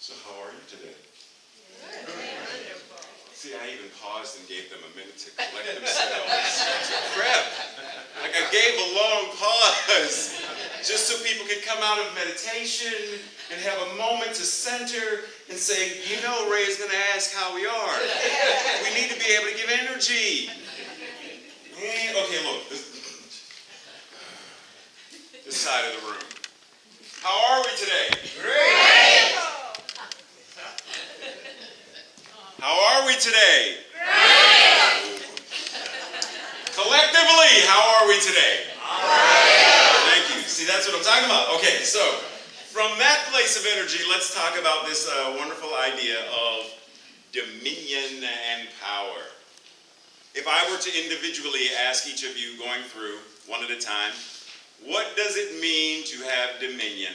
So how are you today? See, I even paused and gave them a minute to collect themselves. Crap! Like I gave a long pause just so people could come out of meditation and have a moment to center and say, you know, Ray is going to ask how we are. We need to be able to give energy. Okay, look. This side of the room. How are we today? Great! How are we today? Great! Collectively, how are we today? Great! Thank you. See, that's what I'm talking about. Okay, so from that place of energy, let's talk about this wonderful idea of dominion and power. If I were to individually ask each of you, going through one at a time, what does it mean to have dominion?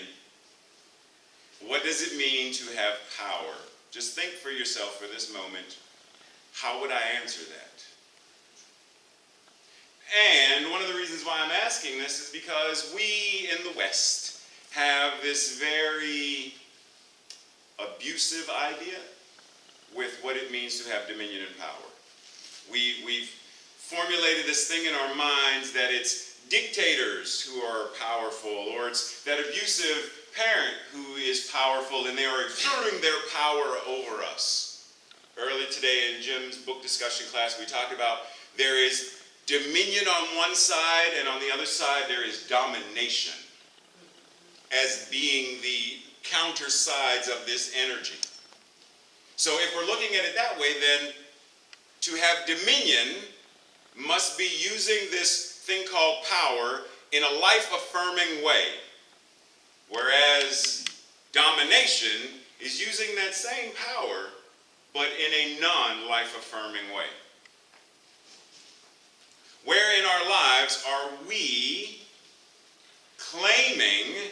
What does it mean to have power? Just think for yourself for this moment, how would I answer that? And one of the reasons why I'm asking this is because we in the West have this very abusive idea with what it means to have dominion and power. We've formulated this thing in our minds that it's dictators who are powerful, or it's that abusive parent who is powerful and they are exerting their power over us. Earlier today in Jim's book discussion class, we talked about there is dominion on one side, and on the other side there is domination as being the counter sides of this energy. So if we're looking at it that way, then to have dominion must be using this thing called power in a life-affirming way, whereas domination is using that same power but in a non-life-affirming way. Where in our lives are we claiming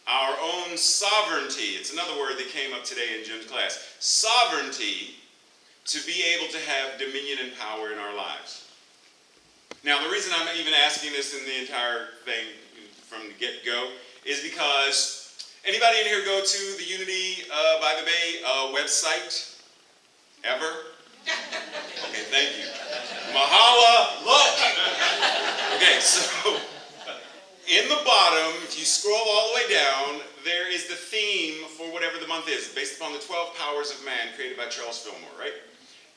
our own sovereignty? It's another word that came up today in Jim's class. Sovereignty, to be able to have dominion and power in our lives. Now, the reason I'm even asking this in the entire thing from the get-go is because anybody in here go to the Unity by the Bay website? Ever? Okay, thank you. Mahala, look! Okay, so in the bottom, if you scroll all the way down, there is the theme for whatever the month is, based upon the 12 Powers of Man created by Charles Fillmore, right?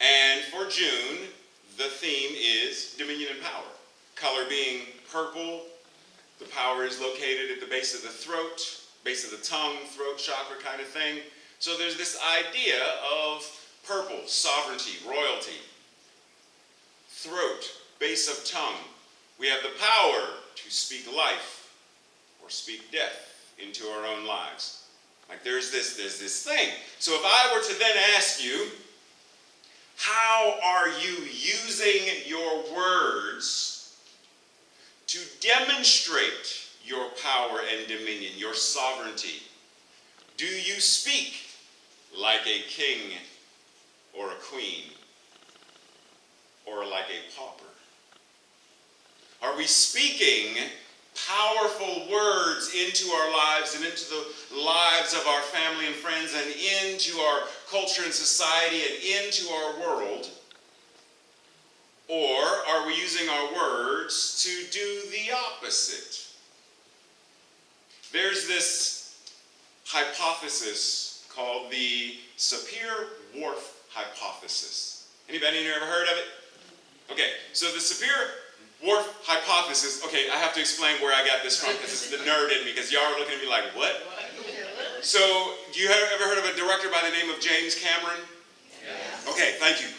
And for June, the theme is dominion and power. Color being purple. The power is located at the base of the throat, base of the tongue, throat chakra kind of thing. So there's this idea of purple, sovereignty, royalty. Throat, base of tongue. We have the power to speak life or speak death into our own lives. Like there's this thing. So if I were to then ask you, how are you using your words to demonstrate your power and dominion, your sovereignty? Do you speak like a king or a queen, or like a pauper? Are we speaking powerful words into our lives and into the lives of our family and friends and into our culture and society and into our world? Or are we using our words to do the opposite? There's this hypothesis called the Sapir Whorf hypothesis. Anybody in here ever heard of it? Okay, so the Sapir Whorf hypothesis, okay, I have to explain where I got this from because it's the nerd in me, because y'all are looking at me like, what? So, do you ever heard of a director by the name of James Cameron? Yes. Okay, thank you.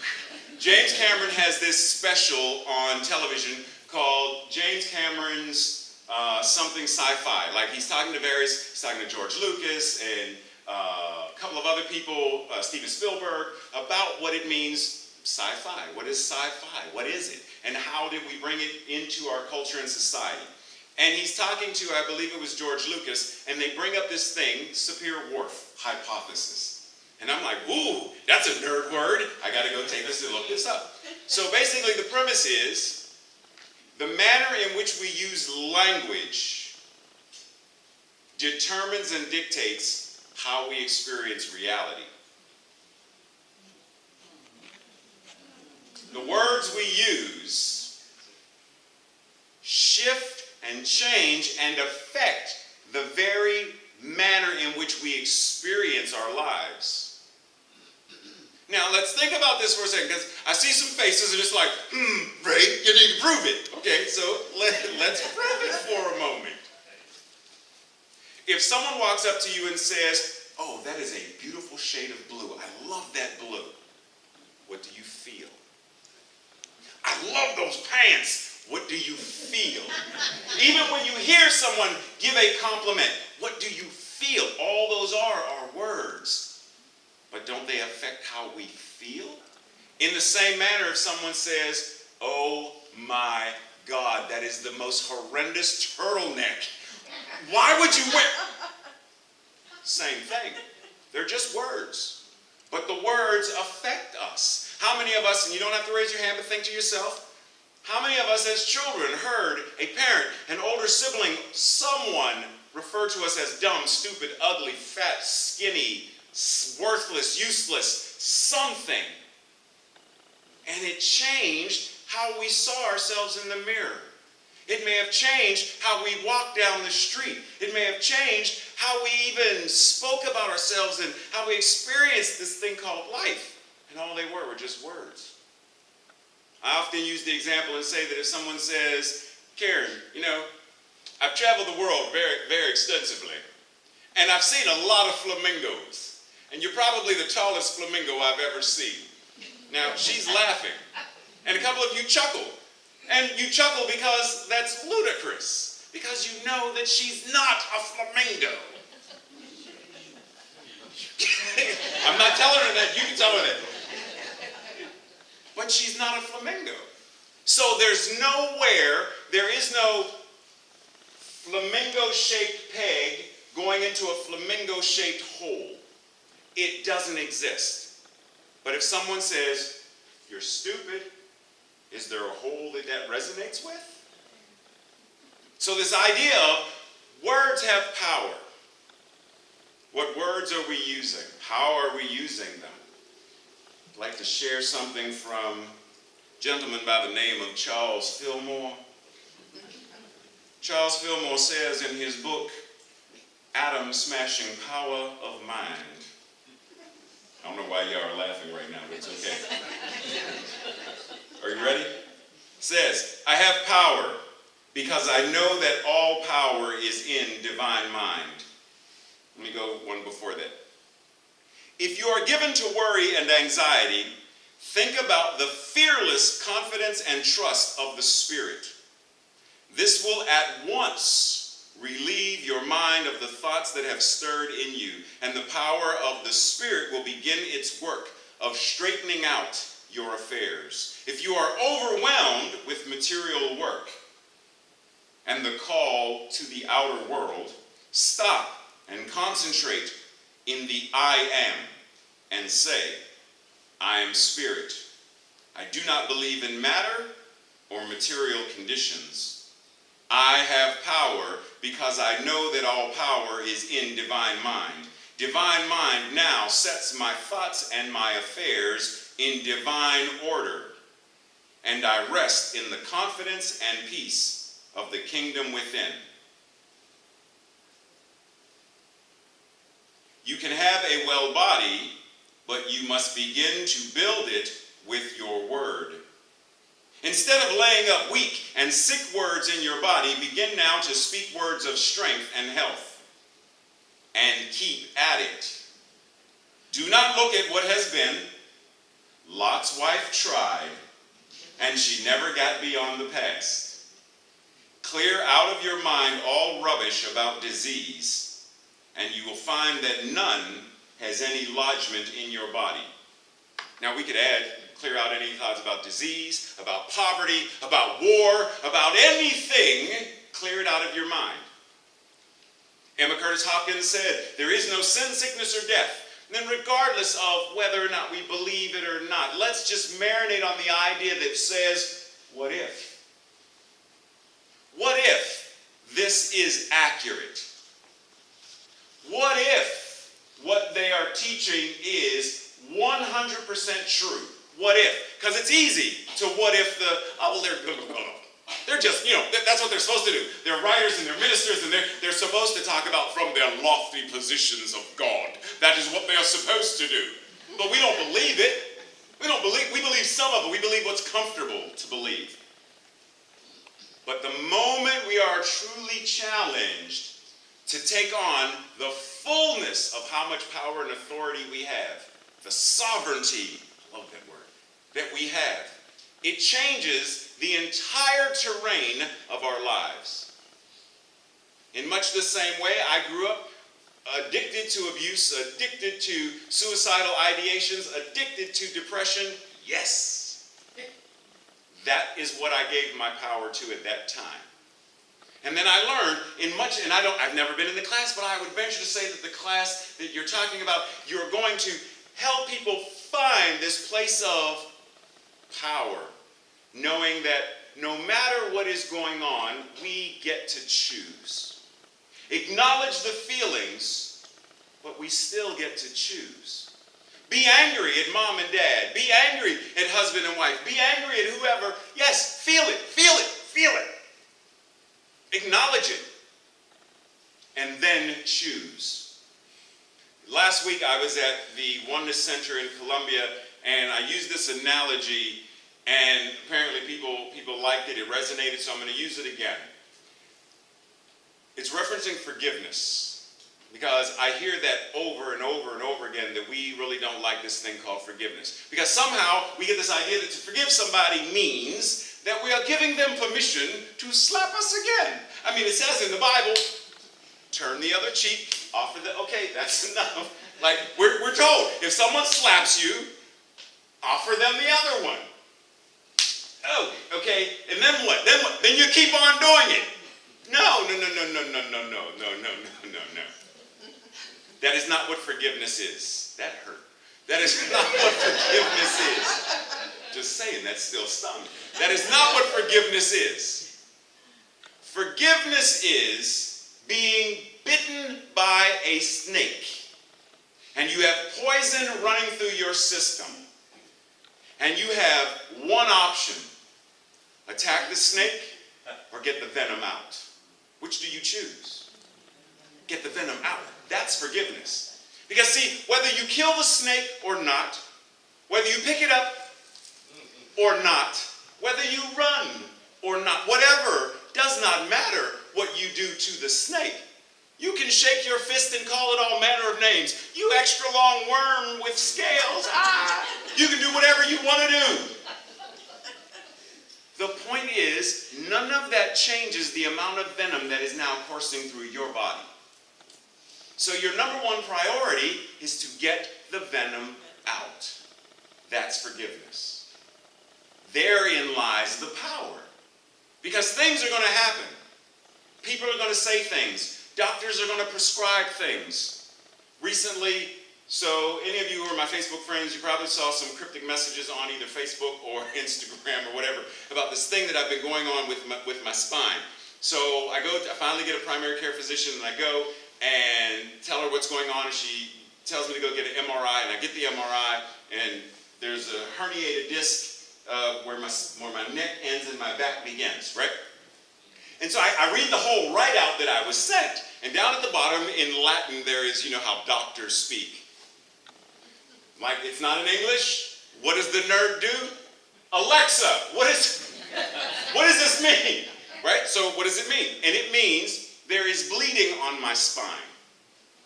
James Cameron has this special on television called James Cameron's something sci-fi. Like he's talking to George Lucas and a couple of other people, Steven Spielberg, about what it means sci-fi. What is sci-fi? What is it? And how did we bring it into our culture and society? And he's talking to, I believe it was George Lucas, and they bring up this thing, Sapir Whorf hypothesis. And I'm like, ooh, that's a nerd word. I gotta go take this and look this up. So basically the premise is, the manner in which we use language determines and dictates how we experience reality. The words we use shift and change and affect the very manner in which we experience our lives. Now, let's think about this for a second, because I see some faces and it's like, Ray, you need to prove it. Okay, so let's prove it for a moment. If someone walks up to you and says, oh, that is a beautiful shade of blue. I love that blue. What do you feel? I love those pants. What do you feel? Even when you hear someone give a compliment, what do you feel? All those are words. But don't they affect how we feel? In the same manner, if someone says, oh my God, that is the most horrendous turtleneck. Why would you wear? Same thing. They're just words. But the words affect us. How many of us, and you don't have to raise your hand, but think to yourself, how many of us as children heard a parent, an older sibling, someone refer to us as dumb, stupid, ugly, fat, skinny, worthless, useless, something? And it changed how we saw ourselves in the mirror. It may have changed how we walked down the street. It may have changed how we even spoke about ourselves and how we experienced this thing called life. And all they were just words. I often use the example and say that if someone says, Karen, you know, I've traveled the world very, very extensively, and I've seen a lot of flamingos, and you're probably the tallest flamingo I've ever seen. Now, she's laughing, and a couple of you chuckle. And you chuckle because that's ludicrous, because you know that she's not a flamingo. I'm not telling her that, you can tell her that. But she's not a flamingo. So there is no flamingo-shaped peg going into a flamingo-shaped hole. It doesn't exist. But if someone says, you're stupid, is there a hole that resonates with? So this idea of words have power. What words are we using? How are we using them? I'd like to share something from a gentleman by the name of Charles Fillmore. Charles Fillmore says in his book, Atom-Smashing Power of Mind. I don't know why y'all are laughing right now, but it's okay. Are you ready? It says, I have power because I know that all power is in divine mind. Let me go one before that. If you are given to worry and anxiety, think about the fearless confidence and trust of the Spirit. This will at once relieve your mind of the thoughts that have stirred in you, and the power of the Spirit will begin its work of straightening out your affairs. If you are overwhelmed with material work and the call to the outer world, stop and concentrate in the I am and say, I am spirit. I do not believe in matter or material conditions. I have power because I know that all power is in divine mind. Divine mind now sets my thoughts and my affairs in divine order, and I rest in the confidence and peace of the kingdom within. You can have a well body, but you must begin to build it with your word. Instead of laying up weak and sick words in your body, begin now to speak words of strength and health. And keep at it. Do not look at what has been. Lot's wife tried, and she never got beyond the past. Clear out of your mind all rubbish about disease, and you will find that none has any lodgment in your body. Now we could add, clear out any thoughts about disease, about poverty, about war, about anything, clear it out of your mind. Emma Curtis Hopkins said, there is no sin, sickness, or death. And then regardless of whether or not we believe it or not, let's just marinate on the idea that says, what if? What if this is accurate? What if teaching is 100% true. What if? Because it's easy to what if they're just, that's what they're supposed to do. They're writers and they're ministers and they're supposed to talk about from their lofty positions of God. That is what they are supposed to do. But we don't believe it. We believe some of it. We believe what's comfortable to believe. But the moment we are truly challenged to take on the fullness of how much power and authority we have, the sovereignty, I love that word, that we have, it changes the entire terrain of our lives. In much the same way, I grew up addicted to abuse, addicted to suicidal ideations, addicted to depression. Yes. That is what I gave my power to at that time. And then I learned and I've never been in the class, but I would venture to say that the class that you're talking about, you're going to help people find this place of power, knowing that no matter what is going on, we get to choose. Acknowledge the feelings, but we still get to choose. Be angry at mom and dad. Be angry at husband and wife. Be angry at whoever. Yes, feel it, feel it, feel it. Acknowledge it. And then choose. Last week I was at the Oneness Center in Columbia, and I used this analogy, and apparently people liked it. It resonated, so I'm going to use it again. It's referencing forgiveness, because I hear that over and over and over again, that we really don't like this thing called forgiveness. Because somehow we get this idea that to forgive somebody means that we are giving them permission to slap us again. I mean, it says in the Bible, turn the other cheek, okay, that's enough. Like, we're told, if someone slaps you, offer them the other one. Oh, okay, and then what? Then you keep on doing it. No. That is not what forgiveness is. That hurt. That is not what forgiveness is. Just saying, that still stung. That is not what forgiveness is. Forgiveness is being bitten by a snake, and you have poison running through your system, and you have one option: attack the snake or get the venom out. Which do you choose? Get the venom out. That's forgiveness. Because see, whether you kill the snake or not, whether you pick it up or not, whether you run or not, whatever, does not matter what you do to the snake. You can shake your fist and call it all manner of names. You extra long worm with scales. You can do whatever you want to do. The point is, none of that changes the amount of venom that is now coursing through your body. So your number one priority is to get the venom out. That's forgiveness. Therein lies the power. Because things are going to happen. People are going to say things. Doctors are going to prescribe things. Recently, so any of you who are my Facebook friends, you probably saw some cryptic messages on either Facebook or Instagram or whatever about this thing that I've been going on with my spine. So I finally get a primary care physician, and I go and tell her what's going on, and she tells me to go get an MRI, and I get the MRI, and there's a herniated disc where my neck ends and my back begins, right? And so I read the whole write-out that I was sent, and down at the bottom in Latin there is, how doctors speak. Like, it's not in English. What does the nerd do? Alexa, what does this mean? Right? So what does it mean? And it means there is bleeding on my spine.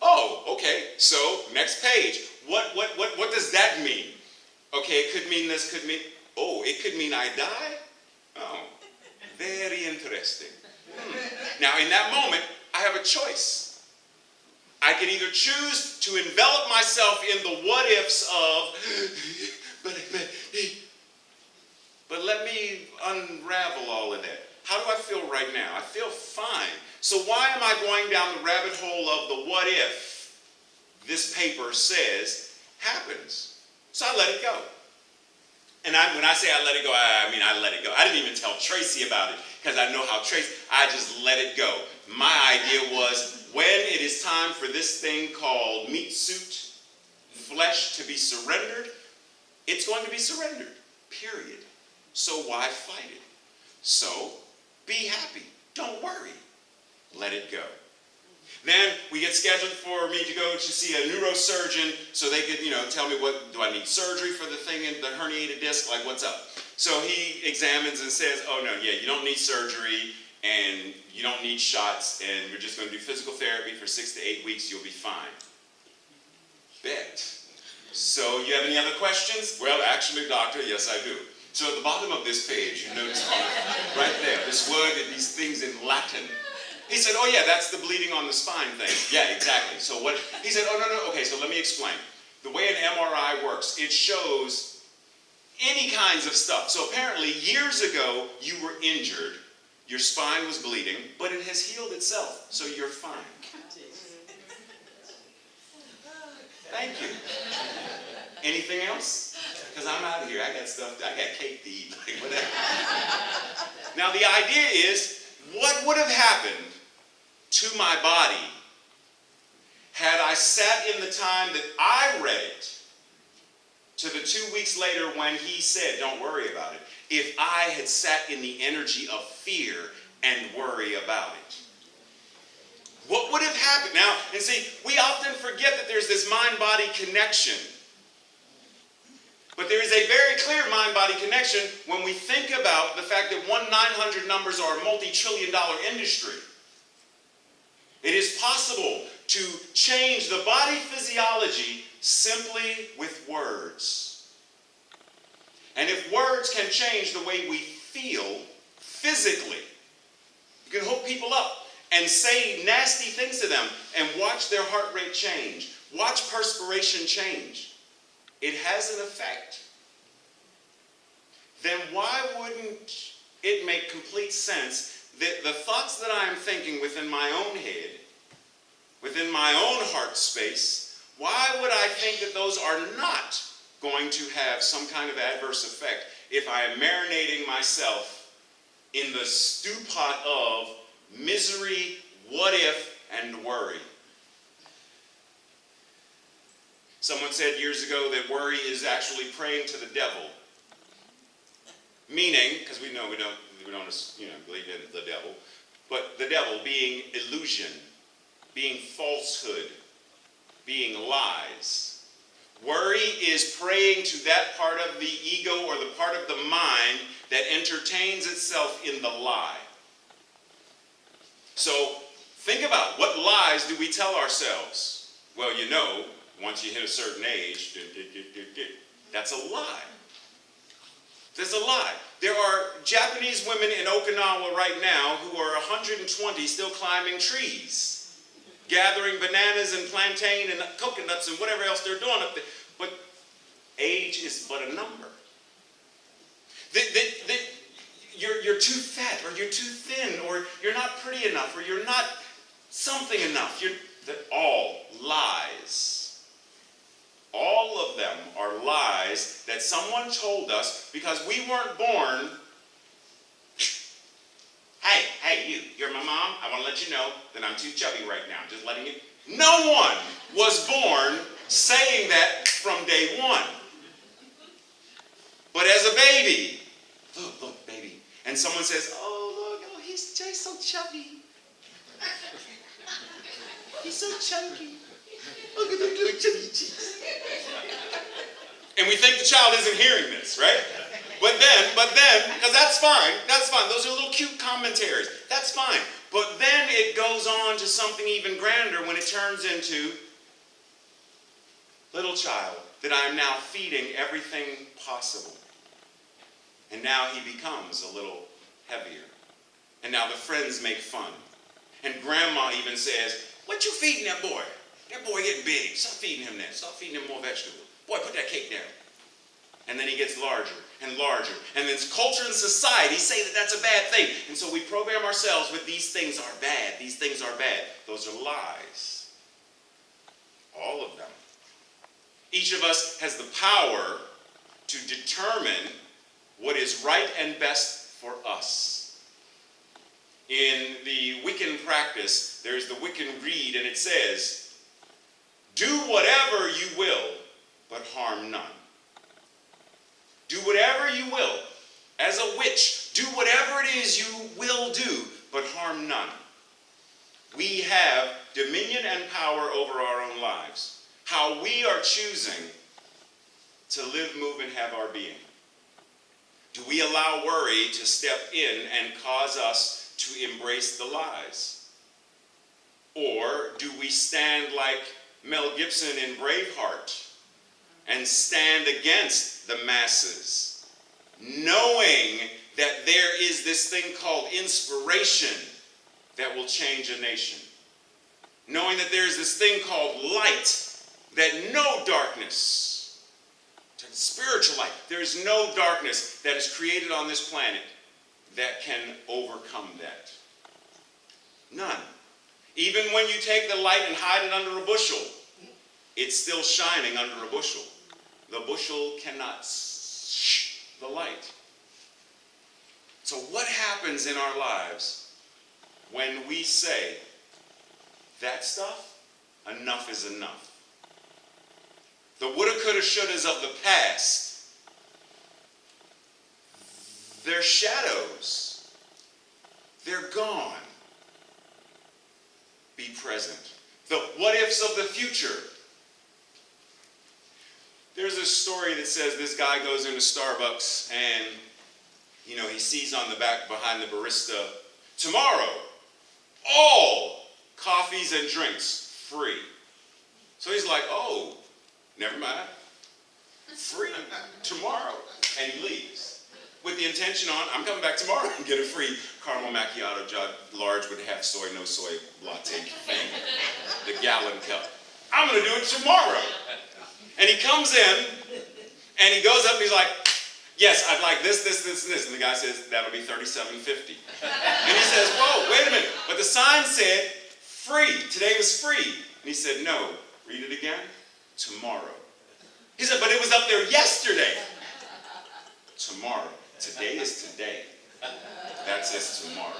Oh, okay. So next page. What does that mean? Okay, it could mean this, it could mean I die? Oh, very interesting. Now, in that moment, I have a choice. I can either choose to envelop myself in the what-ifs of, but let me unravel all of that. How do I feel right now? I feel fine. So why am I going down the rabbit hole of the what-if this paper says happens? So I let it go. And when I say I let it go, I mean I let it go. I didn't even tell Tracy about it, because I know how I just let it go. My idea was, when it is time for this thing called meat suit, flesh to be surrendered, it's going to be surrendered, period. So why fight it? So be happy. Don't worry. Let it go. Then we get scheduled for me to go to see a neurosurgeon so they could, tell me what, do I need surgery for the thing in the herniated disc? Like, what's up? So he examines and says, oh no, yeah, you don't need surgery and you don't need shots and we're just going to do physical therapy for 6 to 8 weeks, you'll be fine. Bet. So you have any other questions? Well, actually, doctor, yes I do. So at the bottom of this page, you notice right there, this word and these things in Latin. He said, oh yeah, that's the bleeding on the spine thing. Yeah, exactly. So what, he said, oh no, okay, so let me explain. The way an MRI works, it shows any kinds of stuff. So apparently years ago, you were injured, your spine was bleeding, but it has healed itself, so you're fine. Thank you. Anything else? Because I'm out of here, I got cake to eat, like whatever. Now the idea is, what would have happened to my body had I sat in the time that I read it to the 2 weeks later when he said, don't worry about it, if I had sat in the energy of fear and worry about it? What would have happened? Now, and see, we often forget that there's this mind-body connection. But there is a very clear mind-body connection when we think about the fact that 1-900 numbers are a multi-trillion-dollar industry. It is possible to change the body physiology simply with words. And if words can change the way we feel physically, you can hook people up and say nasty things to them and watch their heart rate change. Watch perspiration change. It has an effect. Then why wouldn't it make complete sense that the thoughts that I am thinking within my own head, within my own heart space, why would I think that those are not going to have some kind of adverse effect if I am marinating myself in the stew pot of misery, what if, and worry? Someone said years ago that worry is actually praying to the devil. Meaning, because we don't believe in the devil, but the devil being illusion, being falsehood, being lies. Worry is praying to that part of the ego or the part of the mind that entertains itself in the lie. So think about, what lies do we tell ourselves? Well, once you hit a certain age, that's a lie. There's a lie. There are Japanese women in Okinawa right now who are 120 still climbing trees, gathering bananas and plantain and coconuts and whatever else they're doing up there. But age is but a number. You're too fat, or you're too thin, or you're not pretty enough, or you're not something enough. They're all lies. All of them are lies that someone told us because we weren't born. Hey, you're my mom. I want to let you know that I'm too chubby right now. Just letting you. No one was born saying that from day one. But as a baby, look, baby. And someone says, oh, look, he's just so chubby. He's so chunky. Look at the little chubby cheeks. And we think the child isn't hearing this, right? But then, because that's fine. Those are little cute commentaries. That's fine. But then it goes on to something even grander when it turns into, little child, that I am now feeding everything possible. And now he becomes a little heavier. And now the friends make fun. And grandma even says, what you feeding that boy? That boy getting big. Stop feeding him that. Stop feeding him more vegetables. Boy, put that cake down. And then he gets larger and larger. And then culture and society say that that's a bad thing. And so we program ourselves with these things are bad. These things are bad. Those are lies. All of them. Each of us has the power to determine what is right and best for us. In the Wiccan practice, there's the Wiccan Rede, and it says, do whatever you will but harm none. Do whatever you will. As a witch, do whatever it is you will do, but harm none. We have dominion and power over our own lives. How we are choosing to live, move, and have our being. Do we allow worry to step in and cause us to embrace the lies? Or do we stand like Mel Gibson in Braveheart and stand against the masses, knowing that there is this thing called inspiration that will change a nation? Knowing that there is this thing called light, that no darkness, spiritual light, there is no darkness that is created on this planet that can overcome that. None. Even when you take the light and hide it under a bushel, it's still shining under a bushel. The bushel cannot the light. So what happens in our lives when we say, that stuff, enough is enough? The woulda, coulda, shouldas of the past, they're shadows. They're gone. Be present. The what ifs of the future. There's a story that says this guy goes into Starbucks and, he sees on the back behind the barista, tomorrow, all coffees and drinks free. So he's like, oh, never mind. Free tomorrow. And he leaves. With the intention on, I'm coming back tomorrow and get a free caramel macchiato, large with half soy, no soy latte thing. The gallon cup. I'm going to do it tomorrow. And he comes in, and he goes up and he's like, yes, I'd like this, this, this, and this. And the guy says, that'll be $37.50. And he says, whoa, wait a minute. But the sign said, free. Today was free. And he said, no. Read it again. Tomorrow. He said, but it was up there yesterday. Tomorrow. Today is today. That says tomorrow.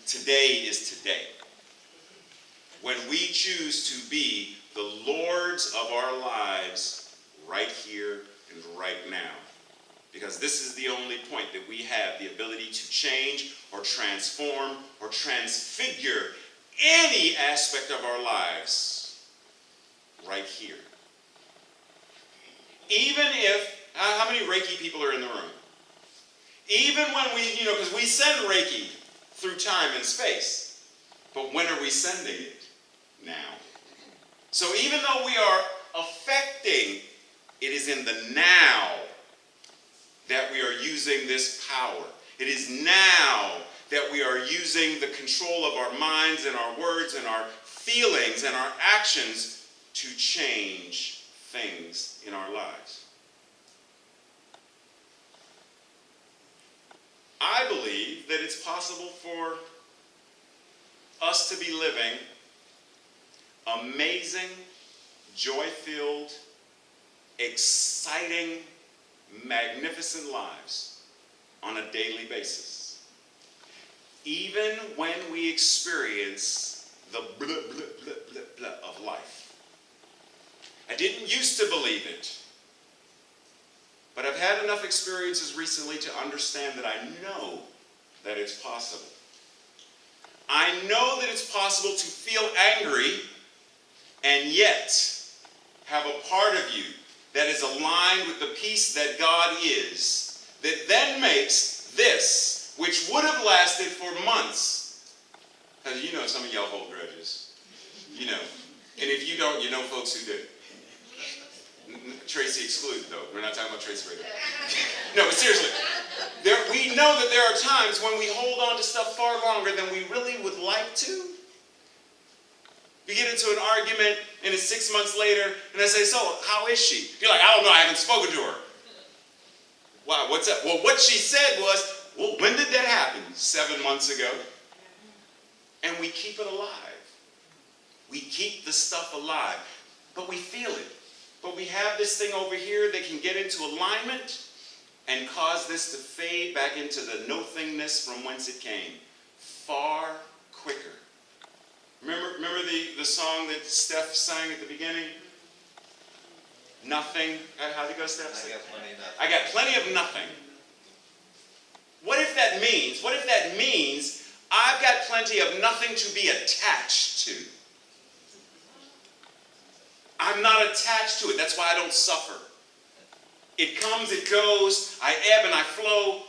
Today is today. When we choose to be the lords of our lives right here and right now. Because this is the only point that we have the ability to change or transform or transfigure any aspect of our lives right here. Even if, how many Reiki people are in the room? Even when we, because we send Reiki through time and space, but when are we sending it? Now. So even though we are affecting, it is in the now that we are using this power. It is now that we are using the control of our minds and our words and our feelings and our actions to change things in our lives. I believe that it's possible for us to be living amazing, joy-filled, exciting, magnificent lives on a daily basis. Even when we experience the blah, blah, blah, blah, blah of life. I didn't used to believe it, but I've had enough experiences recently to understand that I know that it's possible. I know that it's possible to feel angry and yet have a part of you that is aligned with the peace that God is, that then makes this, which would have lasted for months, because some of y'all hold grudges, and if you don't, you know folks who do. Tracy excluded, though. We're not talking about Tracy right now. No, but seriously, we know that there are times when we hold on to stuff far longer than we really would like to. We get into an argument, and it's 6 months later, and I say, so, how is she? You're like, I don't know, I haven't spoken to her. Why, what's up? Well, what she said was, well, when did that happen? 7 months ago. And we keep it alive. We keep the stuff alive, but we feel it. But we have this thing over here that can get into alignment and cause this to fade back into the no-thingness from whence it came. Far quicker. Remember the song that Steph sang at the beginning? Nothing. How'd it go, Steph? I got plenty of nothing. I got plenty of nothing. What if that means I've got plenty of nothing to be attached to? I'm not attached to it. That's why I don't suffer. It comes, it goes, I ebb and I flow,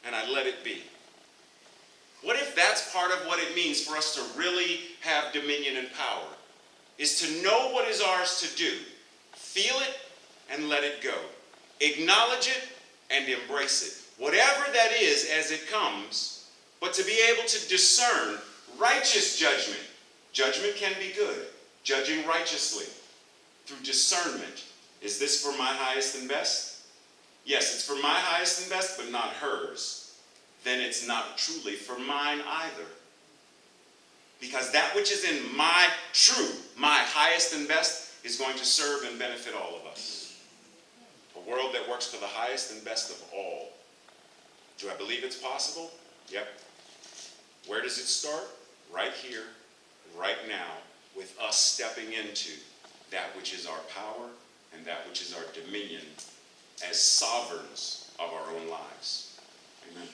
and I let it be. What if that's part of what it means for us to really have dominion and power? Is to know what is ours to do, feel it, and let it go. Acknowledge it and embrace it. Whatever that is as it comes, but to be able to discern righteous judgment. Judgment can be good. Judging righteously through discernment. Is this for my highest and best? Yes, it's for my highest and best, but not hers. Then it's not truly for mine either. Because that which is in my highest and best, is going to serve and benefit all of us. A world that works for the highest and best of all. Do I believe it's possible? Yep. Where does it start? Right here, right now, with us stepping into that which is our power and that which is our dominion as sovereigns of our own lives. Amen.